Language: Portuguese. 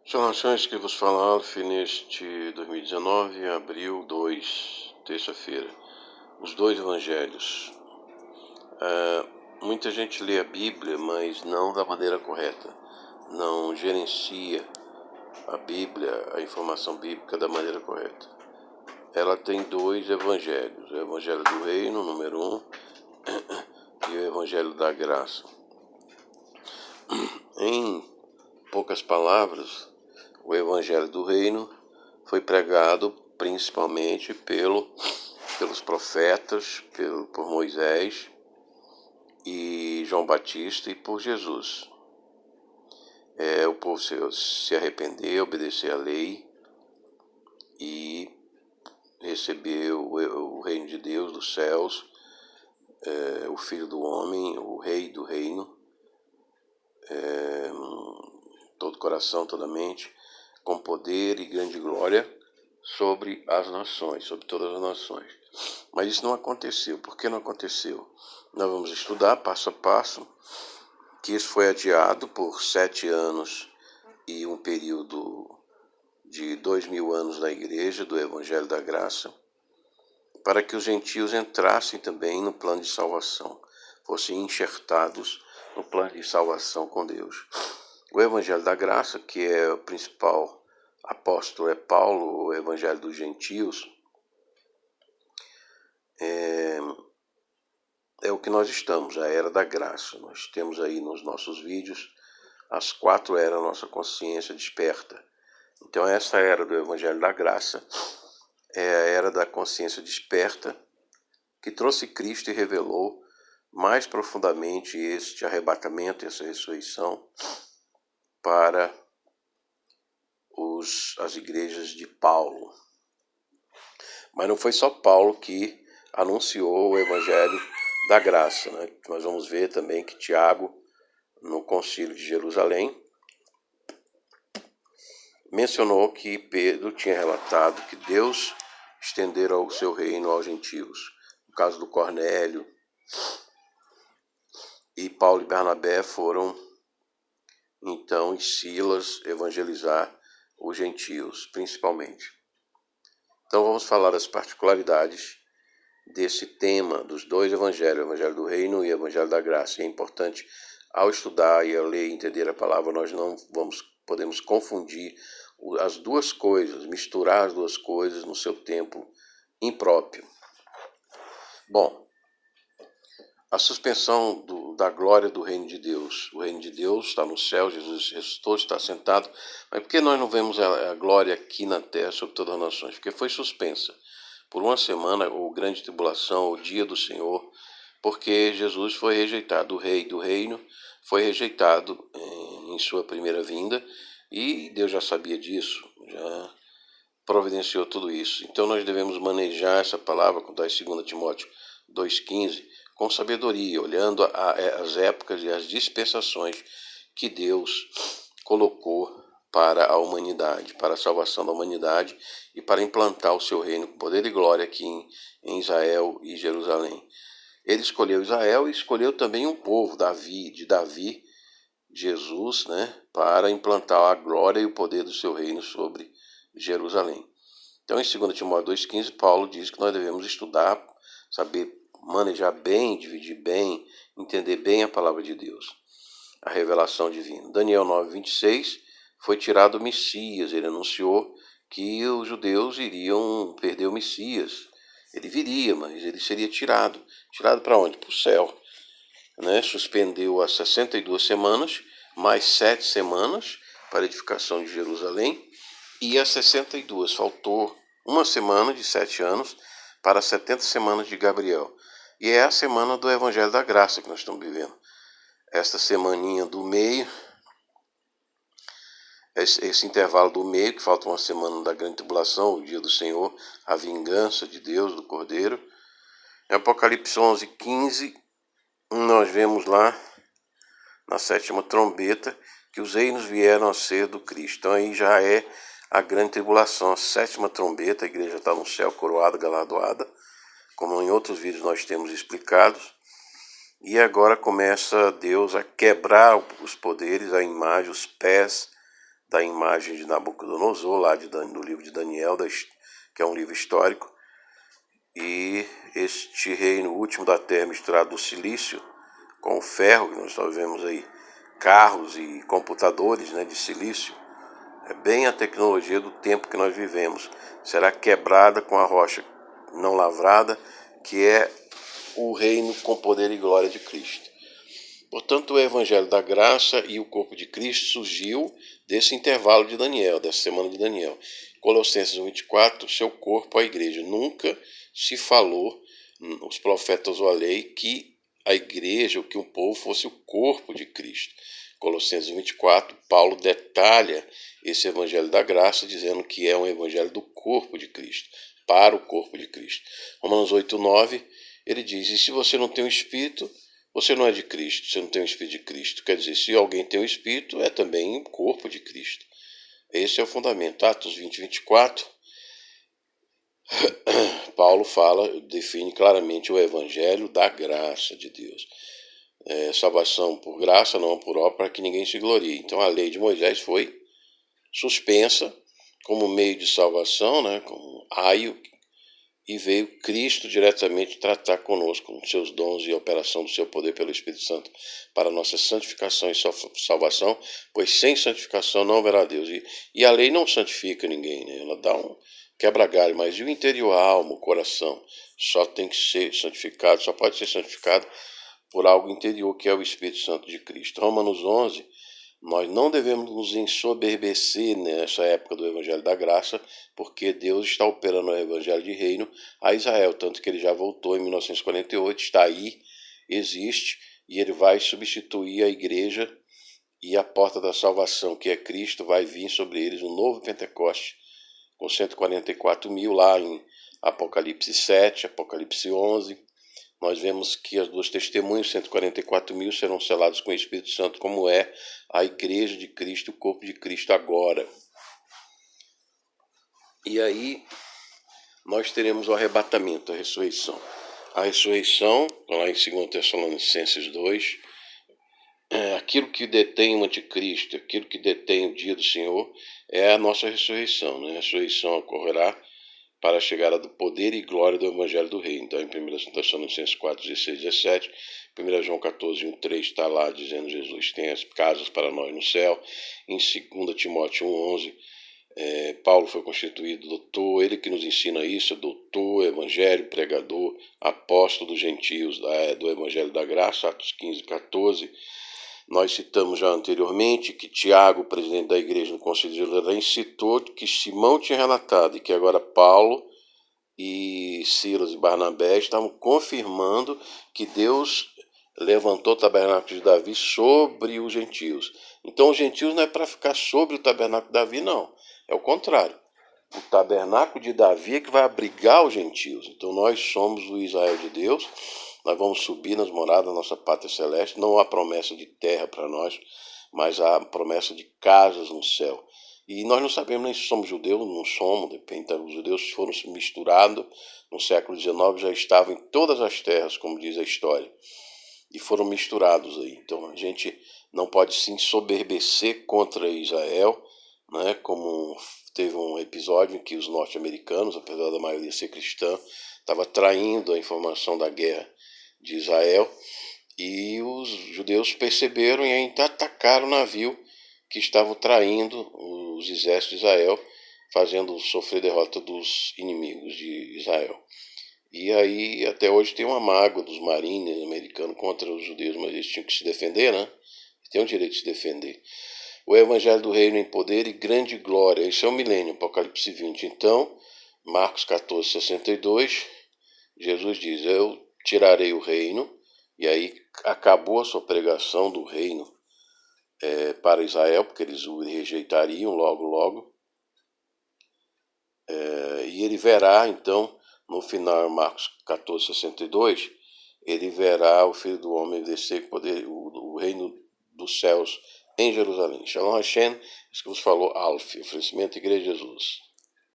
Saudações, que vos fala Alf neste 2019, abril 2, terça-feira. Os dois evangelhos. Muita gente lê a Bíblia, mas não da maneira correta. Não gerencia a Bíblia, a informação bíblica da maneira correta. Ela tem dois evangelhos. O Evangelho do Reino, número 1, e o Evangelho da Graça. Em poucas palavras, o Evangelho do Reino foi pregado principalmente pelos profetas, por Moisés e João Batista e por Jesus. O povo se arrepender, obedecer à lei e receber o reino de Deus dos céus, o Filho do Homem, o Rei do Reino, todo coração, toda mente, com poder e grande glória sobre as nações, sobre todas as nações. Mas isso não aconteceu. Por que não aconteceu? Nós vamos estudar passo a passo que isso foi adiado por 7 anos e um período de 2000 anos na igreja do Evangelho da Graça, para que os gentios entrassem também no plano de salvação, fossem enxertados no plano de salvação com Deus. O Evangelho da Graça, que é o principal apóstolo, é Paulo, o Evangelho dos gentios, é o que nós estamos, a Era da Graça. Nós temos aí nos nossos vídeos as 4 eras da nossa consciência desperta. Então essa era do Evangelho da Graça é a era da consciência desperta, que trouxe Cristo e revelou mais profundamente este arrebatamento, essa ressurreição, para as igrejas de Paulo. Mas não foi só Paulo que anunciou o Evangelho da Graça, né? Nós vamos ver também que Tiago, no Concílio de Jerusalém, mencionou que Pedro tinha relatado que Deus estendera o seu reino aos gentios. No caso do Cornélio, e Paulo e Barnabé foram, então, e Silas evangelizar os gentios, principalmente. Então vamos falar das particularidades desse tema dos dois evangelhos, o Evangelho do Reino e o Evangelho da Graça. É importante, ao estudar e ao ler e entender a palavra, nós não podemos confundir as duas coisas, misturar as duas coisas no seu tempo impróprio. Bom, a suspensão da glória do reino de Deus. O reino de Deus está no céu, Jesus ressuscitou, está sentado. Mas por que nós não vemos a glória aqui na terra sobre todas as nações? Porque foi suspensa por uma semana, ou grande tribulação, o dia do Senhor, porque Jesus foi rejeitado. O rei do reino foi rejeitado em sua primeira vinda, e Deus já sabia disso, já providenciou tudo isso. Então nós devemos manejar essa palavra, como está em 2 Timóteo 2,15, com sabedoria, olhando as épocas e as dispensações que Deus colocou para a humanidade, para a salvação da humanidade e para implantar o seu reino com poder e glória aqui em Israel e Jerusalém. Ele escolheu Israel e escolheu também um povo, de Davi, Jesus, né, para implantar a glória e o poder do seu reino sobre Jerusalém. Então, em 2 Timóteo 2,15, Paulo diz que nós devemos estudar, saber manejar bem, dividir bem, entender bem a palavra de Deus, a revelação divina. Daniel 9,26, foi tirado o Messias. Ele anunciou que os judeus iriam perder o Messias. Ele viria, mas ele seria tirado. Tirado para onde? Para o céu. Né? Suspendeu as 62 semanas, mais 7 semanas para a edificação de Jerusalém, e as 62, faltou uma semana de 7 anos para 70 semanas de Gabriel. E é a semana do Evangelho da Graça que nós estamos vivendo. Esta semaninha do meio, esse intervalo do meio, que falta uma semana da grande tribulação, o dia do Senhor, a vingança de Deus, do Cordeiro. Em Apocalipse 11:15, nós vemos lá, na 7ª trombeta, que os reinos vieram a ser do Cristo. Então aí já é a grande tribulação, a 7ª trombeta, a igreja está no céu, coroada, galardoada, como em outros vídeos nós temos explicado. E agora começa Deus a quebrar os poderes, a imagem, os pés da imagem de Nabucodonosor, lá do livro de Daniel, que é um livro histórico. E este reino último da terra misturado do silício com o ferro, que nós vemos aí, carros e computadores, né, de silício, é bem a tecnologia do tempo que nós vivemos. Será quebrada com a rocha não lavrada, que é o reino com poder e glória de Cristo. Portanto, o Evangelho da Graça e o corpo de Cristo surgiu desse intervalo de Daniel, dessa semana de Daniel. Colossenses 1:24, seu corpo, a igreja. Nunca se falou, os profetas ou a lei, que a igreja, ou que um povo fosse o corpo de Cristo. Colossenses 1:24, Paulo detalha esse Evangelho da Graça, dizendo que é um Evangelho do corpo de Cristo, para o corpo de Cristo. Romanos 8:9, ele diz, e se você não tem o Espírito, você não é de Cristo, você não tem o Espírito de Cristo. Quer dizer, se alguém tem o Espírito, é também o corpo de Cristo. Esse é o fundamento. Atos 20:24, Paulo define claramente o Evangelho da graça de Deus. Salvação por graça, não por obra, para que ninguém se glorie. Então a lei de Moisés foi suspensa como meio de salvação, né, como aio, e veio Cristo diretamente tratar conosco, com seus dons e operação do seu poder pelo Espírito Santo, para nossa santificação e salvação, pois sem santificação não haverá Deus. E a lei não santifica ninguém, né? Ela dá um quebra-galho, mas e o interior, a alma, o coração, só tem que ser santificado, só pode ser santificado por algo interior, que é o Espírito Santo de Cristo. Romanos 11, nós não devemos nos ensoberbecer nessa época do Evangelho da Graça, porque Deus está operando o Evangelho de Reino a Israel, tanto que ele já voltou em 1948, está aí, existe, e ele vai substituir a igreja, e a porta da salvação, que é Cristo, vai vir sobre eles um novo Pentecoste, com 144 mil lá em Apocalipse 7, Apocalipse 11, nós vemos que as duas testemunhas, 144 mil, serão selados com o Espírito Santo, como é a igreja de Cristo, o corpo de Cristo agora. E aí nós teremos o arrebatamento, a ressurreição. A ressurreição, lá em 2 Tessalonicenses 2, aquilo que detém o anticristo, aquilo que detém o dia do Senhor, é a nossa ressurreição. Né? A ressurreição ocorrerá para a chegada do poder e glória do Evangelho do Reino. Então, em 1 Tessalonicenses 4, 16, 17, 1 João 14, 1, 3, está lá dizendo Jesus tem as casas para nós no céu. Em 2 Timóteo 1, 11, Paulo foi constituído doutor, ele que nos ensina isso, é doutor, evangelho, pregador, apóstolo dos gentios, do Evangelho da Graça, Atos 15, 14. Nós citamos já anteriormente que Tiago, presidente da igreja no Conselho de Jerusalém, citou que Simão tinha relatado e que agora Paulo e Silas e Barnabé estavam confirmando que Deus levantou o tabernáculo de Davi sobre os gentios. Então os gentios não é para ficar sobre o tabernáculo de Davi, não. É o contrário. O tabernáculo de Davi é que vai abrigar os gentios. Então nós somos o Israel de Deus. Nós vamos subir nas moradas da nossa pátria celeste. Não há promessa de terra para nós, mas há promessa de casas no céu. E nós não sabemos nem se somos judeus, não somos, depende. Os judeus foram se misturando no século XIX, já estavam em todas as terras, como diz a história, e foram misturados aí. Então a gente não pode se ensoberbecer contra Israel, né? Como teve um episódio em que os norte-americanos, apesar da maioria ser cristã, estava traindo a informação da guerra de Israel, e os judeus perceberam e ainda atacaram o navio que estavam traindo os exércitos de Israel, fazendo sofrer derrota dos inimigos de Israel. E aí até hoje tem uma mágoa dos marines americanos contra os judeus, mas eles tinham que se defender, né? Eles têm o direito de se defender. O Evangelho do Reino em poder e grande glória. Esse é o milênio, Apocalipse 20. Então, Marcos 14, 62, Jesus diz, eu tirarei o reino, e aí acabou a sua pregação do reino para Israel, porque eles o rejeitariam logo. E ele verá, então, no final, Marcos 14, 62, ele verá o Filho do Homem descer poder, o reino dos céus em Jerusalém. Shalom Hashem, isso que vos falou Alf, oferecimento Igreja de Jesus.